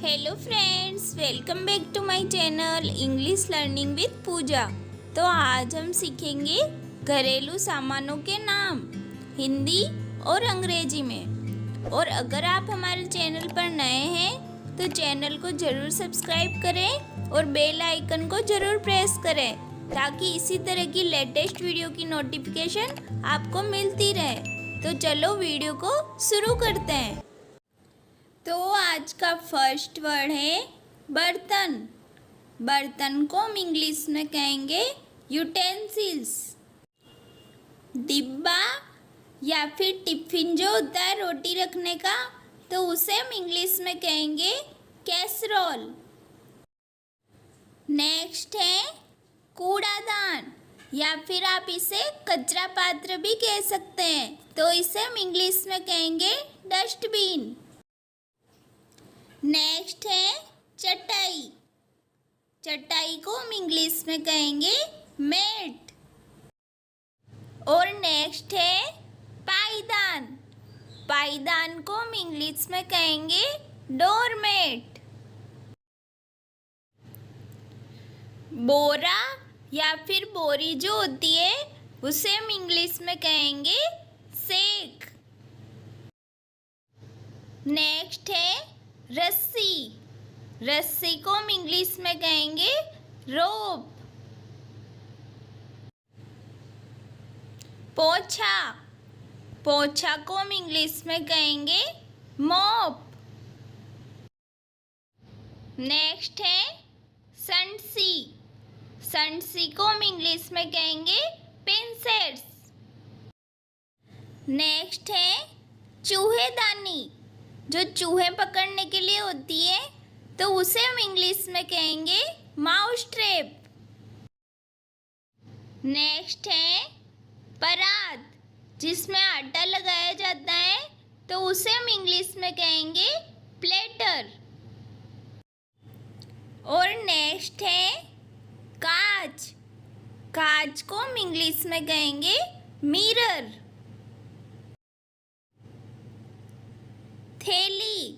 Hello friends, welcome back to my channel English learning with Pooja. तो आज हम सीखेंगे घरेलू सामानों के नाम हिंदी और अंग्रेजी में। और अगर आप हमारे चैनल पर नए हैं तो चैनल को ज़रूर सब्सक्राइब करें और बेल आइकन को ज़रूर प्रेस करें ताकि इसी तरह की लेटेस्ट वीडियो की नोटिफिकेशन आपको मिलती रहे। तो चलो वीडियो को शुरू करते हैं। तो आज का फर्स्ट वर्ड है बर्तन। बर्तन को हम इंग्लिश में कहेंगे यूटेंसिल्स। डिब्बा या फिर टिफिन जो होता है रोटी रखने का, तो उसे हम इंग्लिश में कहेंगे कैसरोल। नेक्स्ट है कूड़ादान या फिर आप इसे कचरा पात्र भी कह सकते हैं, तो इसे हम इंग्लिश में कहेंगे डस्टबिन। नेक्स्ट है चटाई। चटाई को हम इंग्लिश में कहेंगे मैट। और नेक्स्ट है पायदान। पायदान को हम इंग्लिश में कहेंगे डोरमेट। बोरा या फिर बोरी जो होती है उसे हम इंग्लिश में कहेंगे सेक। नेक्स्ट है रस्सी। रस्सी को हम इंग्लिश में कहेंगे रोप। पोछा। पोछा को हम इंग्लिश में कहेंगे मॉप। नेक्स्ट है संडसी। संडसी को हम इंग्लिश में कहेंगे पिंसेट्स। नेक्स्ट है चूहेदानी। जो चूहे पकड़ने के लिए होती है तो उसे हम इंग्लिश में कहेंगे माउस ट्रैप। नेक्स्ट है परात, जिसमें आटा लगाया जाता है, तो उसे हम इंग्लिश में कहेंगे प्लेटर। और नेक्स्ट है कांच। कांच को हम इंग्लिश में कहेंगे मिरर। थैली।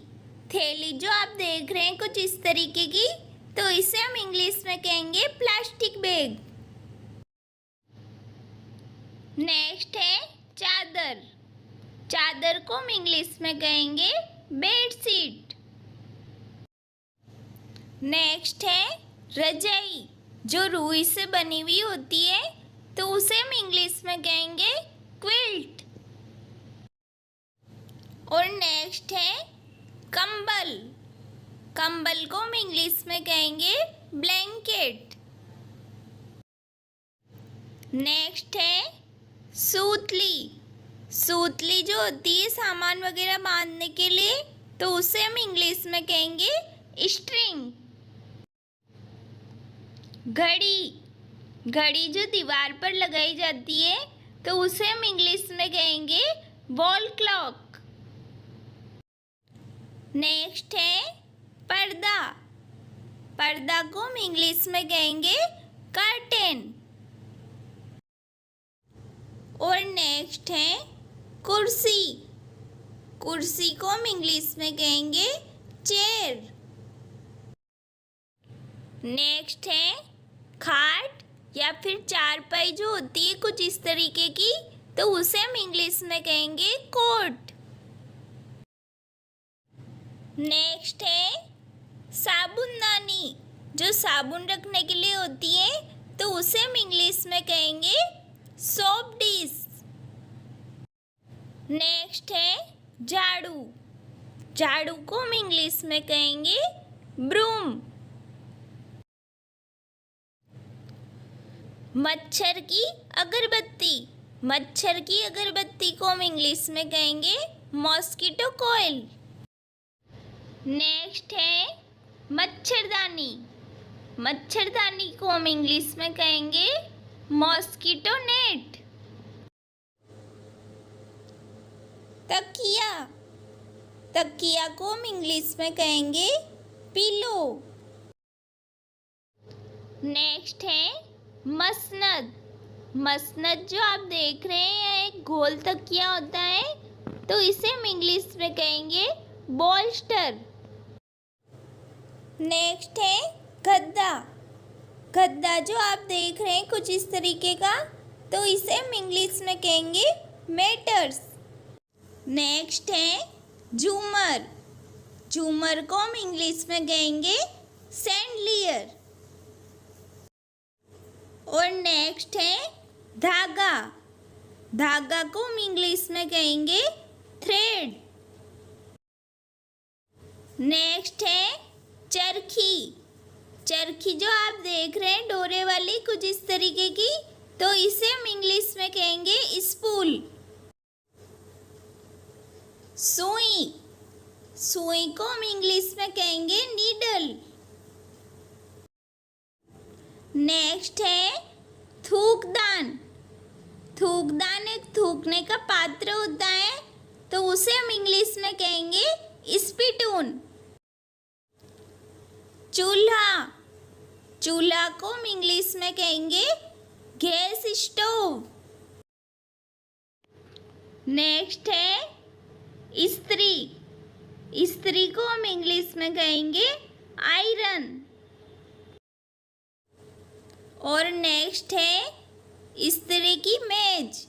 थैली जो आप देख रहे हैं कुछ इस तरीके की, तो इसे हम इंग्लिश में कहेंगे प्लास्टिक बैग। नेक्स्ट है चादर। चादर को हम इंग्लिश में कहेंगे बेडशीट। नेक्स्ट है रजाई। जो रुई से बनी हुई होती है तो उसे हम इंग्लिश में कहेंगे क्विल्ट। और नेक्स्ट है कंबल। कंबल को हम इंग्लिश में कहेंगे ब्लैंकेट। नेक्स्ट है सूतली। सूतली जो होती है सामान वगैरह बांधने के लिए, तो उसे हम इंग्लिश में कहेंगे स्ट्रिंग। घड़ी। घड़ी जो दीवार पर लगाई जाती है तो उसे हम इंग्लिश में कहेंगे वॉल क्लॉक। नेक्स्ट है पर्दा। पर्दा को हम इंग्लिश में कहेंगे कर्टेन। और नेक्स्ट है कुर्सी। कुर्सी को हम इंग्लिश में कहेंगे चेयर। नेक्स्ट है खाट या फिर चारपाई जो होती है कुछ इस तरीके की, तो उसे हम इंग्लिश में कहेंगे कोट। नेक्स्ट है साबुनदानी। जो साबुन रखने के लिए होती है तो उसे हम इंग्लिश में कहेंगे सोप डिश। नेक्स्ट है झाड़ू। झाड़ू को हम इंग्लिश में कहेंगे ब्रूम। मच्छर की अगरबत्ती। मच्छर की अगरबत्ती को हम इंग्लिश में कहेंगे मॉस्किटो कॉइल। नेक्स्ट है मच्छरदानी। मच्छरदानी को हम इंग्लिश में कहेंगे मॉस्किटो नेट। तकिया। तकिया को हम इंग्लिश में कहेंगे पिलो। नेक्स्ट है मसनद। मसनद जो आप देख रहे हैं एक गोल तकिया होता है, तो इसे हम इंग्लिश में कहेंगे बोल्स्टर। नेक्स्ट है गद्दा। गद्दा जो आप देख रहे हैं कुछ इस तरीके का, तो इसे हम इंग्लिश में कहेंगे मैटर्स। नेक्स्ट है झूमर। झूमर को हम इंग्लिश में कहेंगे सैंडलियर। और नेक्स्ट है धागा। धागा को हम इंग्लिश में कहेंगे थ्रेड। नेक्स्ट है चरखी। चरखी जो आप देख रहे हैं डोरे वाली कुछ इस तरीके की, तो इसे हम इंग्लिश में कहेंगे स्पूल। सुई। सुई को हम इंग्लिश में कहेंगे नीडल। नेक्स्ट है थूकदान। थूकदान एक थूकने का पात्र होता है, तो उसे हम इंग्लिश में कहेंगे स्पीटून। चूल्हा। चूल्हा को हम इंग्लिश में कहेंगे गैस स्टोव। नेक्स्ट है इस्त्री। इस्त्री को हम इंग्लिश में कहेंगे आयरन। और नेक्स्ट है इस्त्री की मेज।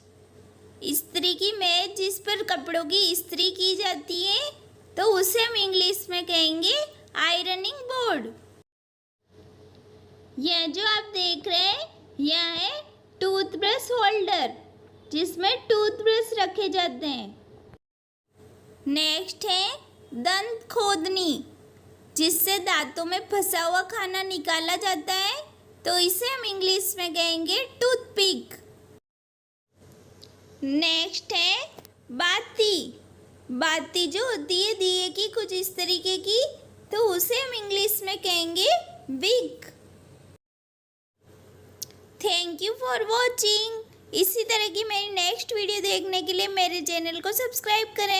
इस्त्री की मेज जिस पर कपड़ों की इस्त्री की जाती है, तो उसे हम इंग्लिश में कहेंगे आयरनिंग बोर्ड। यह जो आप देख रहे हैं यह है टूथब्रश होल्डर, जिसमें टूथब्रश रखे जाते हैं। नेक्स्ट है दंत खोदनी, जिससे दांतों में फंसा हुआ खाना निकाला जाता है, तो इसे हम इंग्लिश में कहेंगे टूथपिक। नेक्स्ट है बाती। बाती जो होती है दिए की कुछ इस तरीके की, तो उसे हम इंग्लिश में कहेंगे weak. Thank you for watching. इसी तरह की मेरी नेक्स्ट वीडियो देखने के लिए मेरे चैनल को सब्सक्राइब करें।